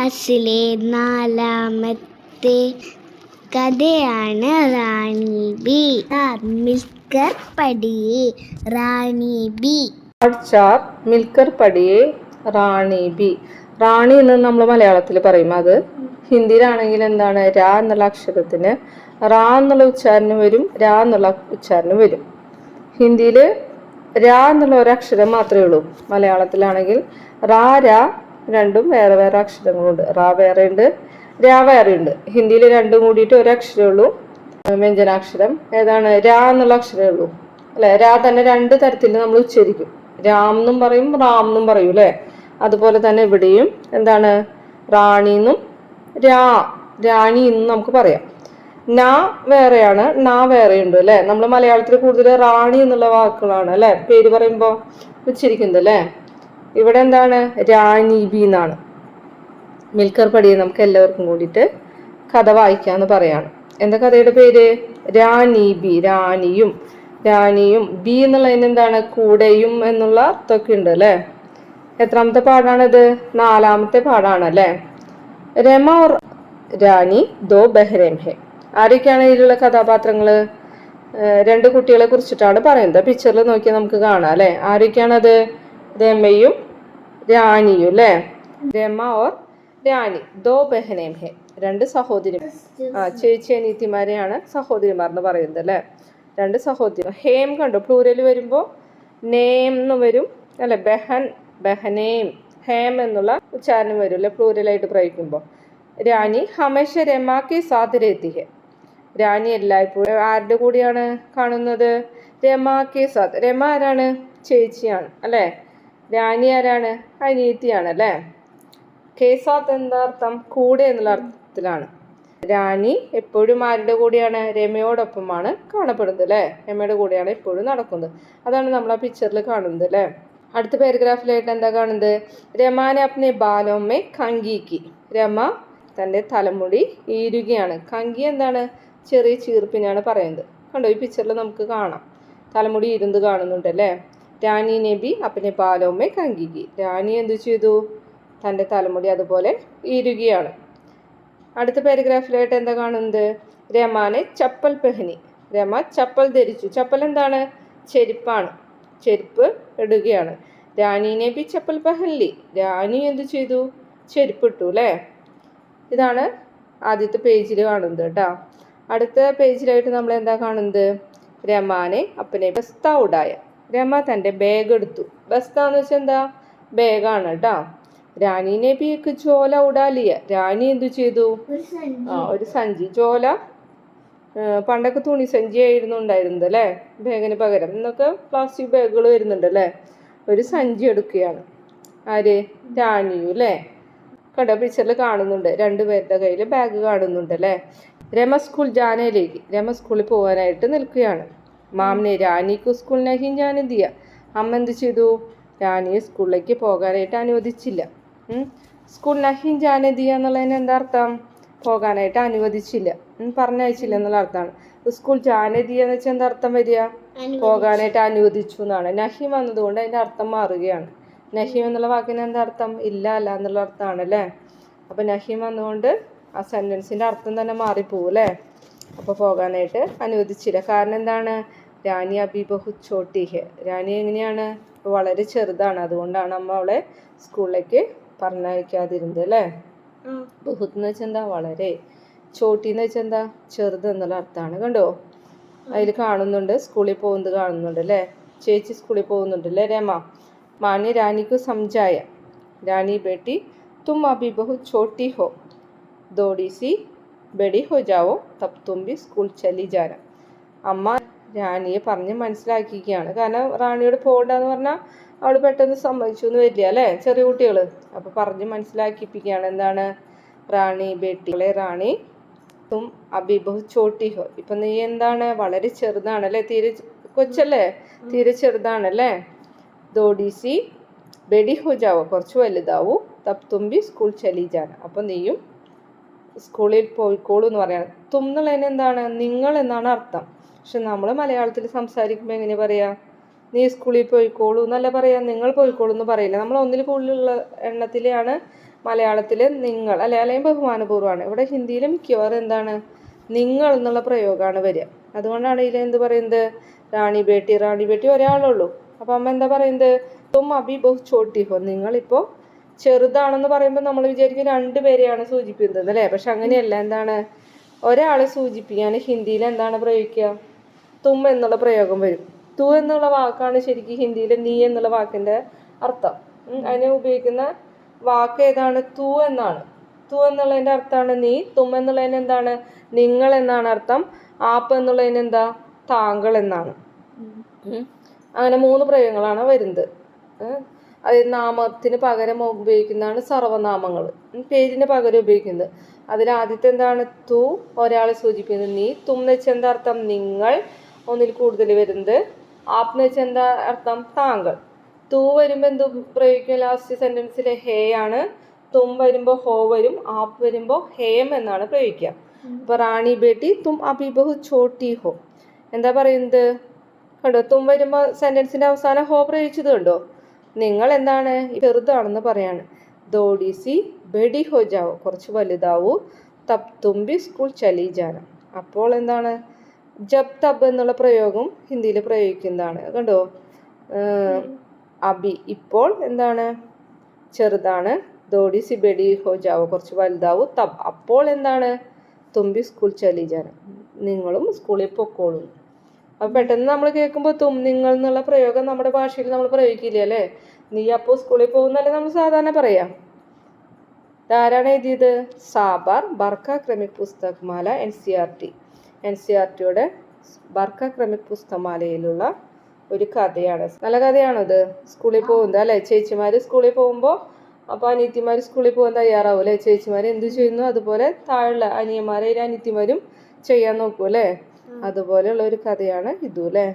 ക്ലാസ്സിലെ 4ാമത്തെ കഥയാണ് റാണി B. Milker പഠിയെ റാണി B. Milker പഠിയെ റാണി B. റാണി എന്ന് നമ്മൾ മലയാളത്തിൽ പറയും. അത് ഹിന്ദിയിലാണെങ്കിൽ എന്താണ്? രാ എന്നുള്ള അക്ഷരത്തിന് റാ എന്നുള്ള ഉച്ചാരണം വരും, രാ എന്നുള്ള ഉച്ചാരണം വരും. ഹിന്ദിയിൽ രാ എന്നുള്ള ഒരക്ഷരം മാത്രമേ ഉള്ളൂ. മലയാളത്തിലാണെങ്കിൽ റാ രാ രണ്ടും വേറെ വേറെ അക്ഷരങ്ങളുണ്ട്. റാ വേറെ ഉണ്ട്, രാ വേറെ ഉണ്ട്. ഹിന്ദിയിൽ രണ്ടും കൂടിയിട്ട് ഒരക്ഷരമേ ഉള്ളൂ. വ്യഞ്ജനാക്ഷരം ഏതാണ്? രാ എന്നുള്ള അക്ഷരമേ ഉള്ളൂ അല്ലെ. രാ തന്നെ രണ്ട് തരത്തിൽ നമ്മൾ ഉച്ചരിക്കും. രാം എന്നും പറയും, റാം എന്നും പറയും അല്ലെ. അതുപോലെ തന്നെ ഇവിടെയും എന്താണ്? റാണി എന്നും രാണി എന്നും നമുക്ക് പറയാം. ന വേറെയാണ്, ന വേറെയുണ്ട് അല്ലെ. നമ്മൾ മലയാളത്തിൽ കൂടുതൽ റാണി എന്നുള്ള വാക്കുകളാണ് അല്ലെ പേര് പറയുമ്പോൾ ഉച്ചരിക്കുന്നത് അല്ലെ. ഇവിടെ എന്താണ്? റാണി ബി എന്നാണ്. മിൽക്കർ പടിയെ നമുക്ക് എല്ലാവർക്കും കൂടിയിട്ട് കഥ വായിക്കാന്ന് പറയാണ്. എന്താ കഥയുടെ പേര്? റാണി ബി. രാണിയും ബി എന്നുള്ളതിന് എന്താണ്? കൂടെയും എന്നുള്ള അർത്ഥമൊക്കെ ഉണ്ട് അല്ലെ. എത്രാമത്തെ പാഠാണിത്? 4ാമത്തെ പാഠാണ് അല്ലെ. രമ ഓർ രാണി ദോ ബഹ്റേം ഹെ. ആരൊക്കെയാണ് ഇതിലുള്ള കഥാപാത്രങ്ങള്? 2 കുട്ടികളെ കുറിച്ചിട്ടാണ് പറയുന്നത്. പിക്ചറിൽ നോക്കിയാൽ നമുക്ക് കാണാം അല്ലെ. ആരൊക്കെയാണത്? രമയും രാണിയും അല്ലെ. രമ ഓർ രാണി ദോ ബഹ്റേം ഹെ. 2 സഹോദരി ചേച്ചി അനീത്തിമാരെയാണ് സഹോദരിമാർ എന്ന് പറയുന്നത് അല്ലെ. 2 സഹോദരി. ഹേം കണ്ടു, പ്ലൂരൽ വരുമ്പോൾ നേം എന്ന് വരും അല്ലെ. ബഹനേം ഹേം എന്നുള്ള ഉച്ചാരണം വരും അല്ലെ പ്ലൂരലായിട്ട് പ്രയോഗിക്കുമ്പോൾ. രാണി ഹമേശ രമാക്ക് സാത്ത് രഹത്തി ഹെ. രാണി എല്ലായ്പ്പോഴും ആരുടെ കൂടിയാണ് കാണുന്നത്? രമാക്ക് സാത്ത്. രമ ആരാണ്? ചേച്ചിയാണ് അല്ലെ. രാണി ആരാണ്? അനിയത്തിയാണ് അല്ലെ. കേസാത്ത് എന്താ അർത്ഥം? കൂടെ എന്നുള്ള അർത്ഥത്തിലാണ്. രാണി എപ്പോഴും ആരുടെ കൂടെയാണ്? രമയോടൊപ്പമാണ് കാണപ്പെടുന്നത് അല്ലെ. രമയുടെ കൂടെയാണ് എപ്പോഴും നടക്കുന്നത്. അതാണ് നമ്മൾ ആ പിക്ചറിൽ കാണുന്നത് അല്ലെ. അടുത്ത പാരഗ്രാഫിലായിട്ട് എന്താ കാണുന്നത്? രമാനെ അപ്നെ ബാലോമേ കങ്കിക്ക്. രമ തൻ്റെ തലമുടി ഈരുകയാണ്. കങ്കി എന്താണ്? ചെറിയ ചീർപ്പിനാണ് പറയുന്നത്. കണ്ടോ, ഈ പിക്ചറിൽ നമുക്ക് കാണാം. തലമുടി ഇരുന്ന് കാണുന്നുണ്ട് അല്ലേ. രാണി നബി അപ്പനെ ബാലോമേ കങ്കിക്ക്. രാണി എന്തു ചെയ്തു? തൻ്റെ തലമുടി അതുപോലെ ഈരുകയാണ്. അടുത്ത പാരഗ്രാഫിലായിട്ട് എന്താ കാണുന്നത്? രമാനെ ചപ്പൽ പെഹനി. രമ ചപ്പൽ ധരിച്ചു. ചപ്പൽ എന്താണ്? ചെരുപ്പാണ്. ചെരുപ്പ് ഇടുകയാണ്. രാണി നബി ചപ്പൽ പെഹൻലി. രാണി എന്തു ചെയ്തു? ചെരുപ്പിട്ടു അല്ലേ. ഇതാണ് ആദ്യത്തെ പേജിൽ കാണുന്നത് കേട്ടോ. അടുത്ത പേജിലായിട്ട് നമ്മൾ എന്താ കാണുന്നത്? രമാനെ അപ്പനെ ബസ്ത ഉടായ. രമ തൻ്റെ ബാഗ് എടുത്തു. ബസ്ത എന്ന് വെച്ചാൽ എന്താ? ബാഗാണ് കേട്ടോ. രാണി നബിക്ക് ജോല ഉടാലിയ. രാണി എന്തു ചെയ്തു? ഒരു സഞ്ചി. ജോല പണ്ടൊക്കെ തുണി സഞ്ചിയായിരുന്നു ഉണ്ടായിരുന്നത് അല്ലേ ബാഗിന് പകരം. ഇന്നൊക്കെ പ്ലാസ്റ്റിക് ബാഗുകൾ വരുന്നുണ്ട് അല്ലേ. ഒരു സഞ്ചി എടുക്കുകയാണ്. ആര്? രാണിയു അല്ലേ. കണ്ടോ, പിക്ചറിൽ കാണുന്നുണ്ട്. 2 പേരുടെ കയ്യിൽ ബാഗ് കാണുന്നുണ്ട് അല്ലേ. രമ സ്കൂൾ ജാനയിലേക്ക്. രമ സ്കൂളിൽ പോകാനായിട്ട് നിൽക്കുകയാണ്. മാമിനെ രാണിക്ക് സ്കൂൾ നഹി ജാനെ ദിയ. അമ്മ എന്ത് ചെയ്തു? രാണിയെ സ്കൂളിലേക്ക് പോകാനായിട്ട് അനുവദിച്ചില്ല. സ്കൂൾ നഹി ജാനെ ദിയ എന്നുള്ളതിന് എന്താ അർത്ഥം? പോകാനായിട്ട് അനുവദിച്ചില്ല, പറഞ്ഞയച്ചില്ല എന്നുള്ള അർത്ഥമാണ്. സ്കൂൾ ജാനെ ദിയ എന്ന് വെച്ചാൽ എന്താ അർത്ഥം വരിക? പോകാനായിട്ട് അനുവദിച്ചു എന്നാണ്. നഹി വന്നതുകൊണ്ട് അതിൻ്റെ അർത്ഥം മാറുകയാണ്. നഹീം എന്നുള്ള വാക്കിന് എന്താ അർത്ഥം? ഇല്ല, അല്ല എന്നുള്ള അർത്ഥമാണ് അല്ലേ. അപ്പോൾ നഹീം വന്നുകൊണ്ട് ആ സെൻറ്റൻസിൻ്റെ അർത്ഥം തന്നെ മാറിപ്പോവും അല്ലേ. അപ്പോൾ പോകാനായിട്ട് അനുവദിച്ചില്ല. കാരണം എന്താണ്? രാണി അബി ബഹു ചോട്ടി ഹെ. രാണി എങ്ങനെയാണ്? വളരെ ചെറുതാണ്. അതുകൊണ്ടാണ് അമ്മ അവളെ സ്കൂളിലേക്ക് പറഞ്ഞയക്കാതിരുന്നത് അല്ലേ. ബഹുത്ത് എന്ന് വെച്ചാൽ എന്താ? വളരെ. ചോട്ടി എന്ന് വെച്ചാൽ എന്താ? ചെറുത് എന്നുള്ള അർത്ഥമാണ്. കണ്ടോ, അതിൽ കാണുന്നുണ്ട്. സ്കൂളിൽ പോകുന്നത് കാണുന്നുണ്ട് അല്ലേ. ചേച്ചി സ്കൂളിൽ പോകുന്നുണ്ട് അല്ലേ. രമ माँ रानी को समझाया, रानी बेटी तुम अभी बहुत छोटी हो, थोड़ी सी बड़ी हो जाओ तब तुम भी स्कूल चली जाना. അമ്മ രാണിയെ പറഞ്ഞ് മനസ്സിലാക്കിക്കുകയാണ്. കാരണം റാണിയോട് പോകണ്ടെന്ന് പറഞ്ഞാൽ അവൾ പെട്ടെന്ന് സമ്മതിച്ചു എന്ന് വരില്ല അല്ലേ, ചെറിയ കുട്ടികൾ. അപ്പോൾ പറഞ്ഞ് മനസ്സിലാക്കിപ്പിക്കുകയാണ്. എന്താണ്? റാണി ബേട്ടികളെ റാണി തും അബി ബഹു ചോട്ടി ഹോ. ഇപ്പം നീ എന്താണ്? വളരെ ചെറുതാണല്ലേ, തീരെ കൊച്ചല്ലേ, തീരെ ചെറുതാണല്ലേ. ദോഡീസി ബെഡി ഹോ ജാവോ, കുറച്ച് വലുതാവൂ. തബ് തുമ്പി സ്കൂൾ ചലി ജാന, അപ്പം നീയും സ്കൂളിൽ പോയിക്കോളൂ എന്ന് പറയാണ്. തും എന്നുള്ളതിന് എന്താണ്? നിങ്ങൾ എന്നാണ് അർത്ഥം. പക്ഷെ നമ്മൾ മലയാളത്തിൽ സംസാരിക്കുമ്പോൾ എങ്ങനെ പറയാ? നീ സ്കൂളിൽ പോയിക്കോളൂ എന്നല്ല പറയാ, നിങ്ങൾ പോയിക്കോളൂ എന്ന് പറയില്ല. നമ്മൾ ഒന്നിൽ കൂടുതലുള്ള എണ്ണത്തിലാണ് മലയാളത്തിൽ നിങ്ങൾ അല്ലെ, അല്ലെങ്കിൽ ബഹുമാനപൂർവ്വമാണ്. ഇവിടെ ഹിന്ദിയിൽ മിക്കവാറും എന്താണ് നിങ്ങൾ എന്നുള്ള പ്രയോഗമാണ് വരിക. അതുകൊണ്ടാണ് ഇതിൽ എന്ത് പറയുന്നത്, റാണി ബേട്ടി ഒരാളുള്ളൂ. അപ്പം അമ്മ എന്താ പറയുന്നത്, തും അഭി ബഹു ചോട്ടി ഹോ, നിങ്ങളിപ്പോൾ ചെറുതാണെന്ന് പറയുമ്പോൾ നമ്മൾ വിചാരിക്കും രണ്ടുപേരെയാണ് സൂചിപ്പിക്കുന്നത് അല്ലേ. പക്ഷെ അങ്ങനെയല്ല. എന്താണ്, ഒരാളെ സൂചിപ്പിക്കാൻ ഹിന്ദിയിൽ എന്താണ് പ്രയോഗിക്കുക, തും എന്നുള്ള പ്രയോഗം വരും. തു എന്നുള്ള വാക്കാണ് ശരിക്കും ഹിന്ദിയിൽ നീ എന്നുള്ള വാക്കിൻ്റെ അർത്ഥം. അതിനെ ഉപയോഗിക്കുന്ന വാക്ക് ഏതാണ്, തു എന്നാണ്. തു എന്നുള്ളതിൻ്റെ അർത്ഥമാണ് നീ. തും എന്നുള്ളതിന് എന്താണ്, നിങ്ങൾ എന്നാണ് അർത്ഥം. ആപ്പ് എന്നുള്ളതിന് എന്താ, താങ്കൾ എന്നാണ്. അങ്ങനെ 3 പ്രയോഗങ്ങളാണ് വരുന്നത്. അത് നാമത്തിന് പകരം ഉപയോഗിക്കുന്നതാണ് സർവനാമങ്ങൾ, പേരിന് പകരം ഉപയോഗിക്കുന്നത്. അതിൽ ആദ്യത്തെ എന്താണ്, തു, ഒരാളെ സൂചിപ്പിക്കുന്നത് നീ. തും എന്ന് വെച്ചാൽ എന്താ അർത്ഥം, നിങ്ങൾ, ഒന്നിൽ കൂടുതൽ വരുന്നത്. ആപ്പ് എന്ന് വെച്ചാൽ എന്താ അർത്ഥം, താങ്കൾ. തു വരുമ്പോൾ എന്ത് പ്രയോഗിക്കും, ലാസ്റ്റ് സെൻറ്റൻസിൽ ഹേ ആണ്. തും വരുമ്പോൾ ഹോ വരും. ആപ്പ് വരുമ്പോൾ ഹേം എന്നാണ് പ്രയോഗിക്കുക. അപ്പോൾ റാണി ബേട്ടി തും അഭി ബഹു ചോട്ടി ഹോ, എന്താ പറയുന്നത് കണ്ടോ, തും വരുമ്പോൾ സെൻറ്റൻസിൻ്റെ അവസാനം ഹോ പ്രയോഗിച്ചത് കണ്ടോ. നിങ്ങൾ എന്താണ് ചെറുതാണെന്ന് പറയാണ്. ദോഡി സി ബെഡി ഹോ ജാവോ, കുറച്ച് വലുതാവൂ. തബ് തും ബി സ്കൂൾ ചലി ജാന, അപ്പോൾ എന്താണ് ജബ് തബ് എന്നുള്ള പ്രയോഗം ഹിന്ദിയിൽ പ്രയോഗിക്കുന്നതാണ് കണ്ടോ. അബി ഇപ്പോൾ എന്താണ് ചെറുതാണ്. ദോഡി സി ബെഡി ഹോ ജാവോ, കുറച്ച് വലുതാവൂ. തബ് അപ്പോൾ എന്താണ് തുമ്പി സ്കൂൾ ചലി ജാന, നിങ്ങളും സ്കൂളിൽ പൊക്കോളും. അപ്പം പെട്ടെന്ന് നമ്മൾ കേൾക്കുമ്പോൾ തും നിങ്ങൾ എന്നുള്ള പ്രയോഗം നമ്മുടെ ഭാഷയിൽ നമ്മൾ പ്രയോഗിക്കില്ല അല്ലേ. നീ അപ്പോൾ സ്കൂളിൽ പോകുന്നല്ലേ നമ്മൾ സാധാരണ പറയാം. ഇതാരാണ് എഴുതിയത്, സാബാർ ബർക്ക ക്രമിക് പുസ്തകമാല NCERT-യുടെ ബർക്ക ക്രമിക് പുസ്തകമാലയിലുള്ള ഒരു കഥയാണ്. നല്ല കഥയാണോ ഇത്, സ്കൂളിൽ പോകുന്നത് അല്ലേ. ചേച്ചിമാർ സ്കൂളിൽ പോകുമ്പോൾ അപ്പോൾ അനിയത്തിമാർ സ്കൂളിൽ പോകാൻ തയ്യാറാവും അല്ലേ. ചേച്ചിമാർ എന്ത് ചെയ്യുന്നു അതുപോലെ താഴെയുള്ള അനിയന്മാരെ അനിയത്തിമാരും ചെയ്യാൻ നോക്കൂ അല്ലേ. അതുപോലെയുള്ള ഒരു കഥയാണ് ഇതും അല്ലേ.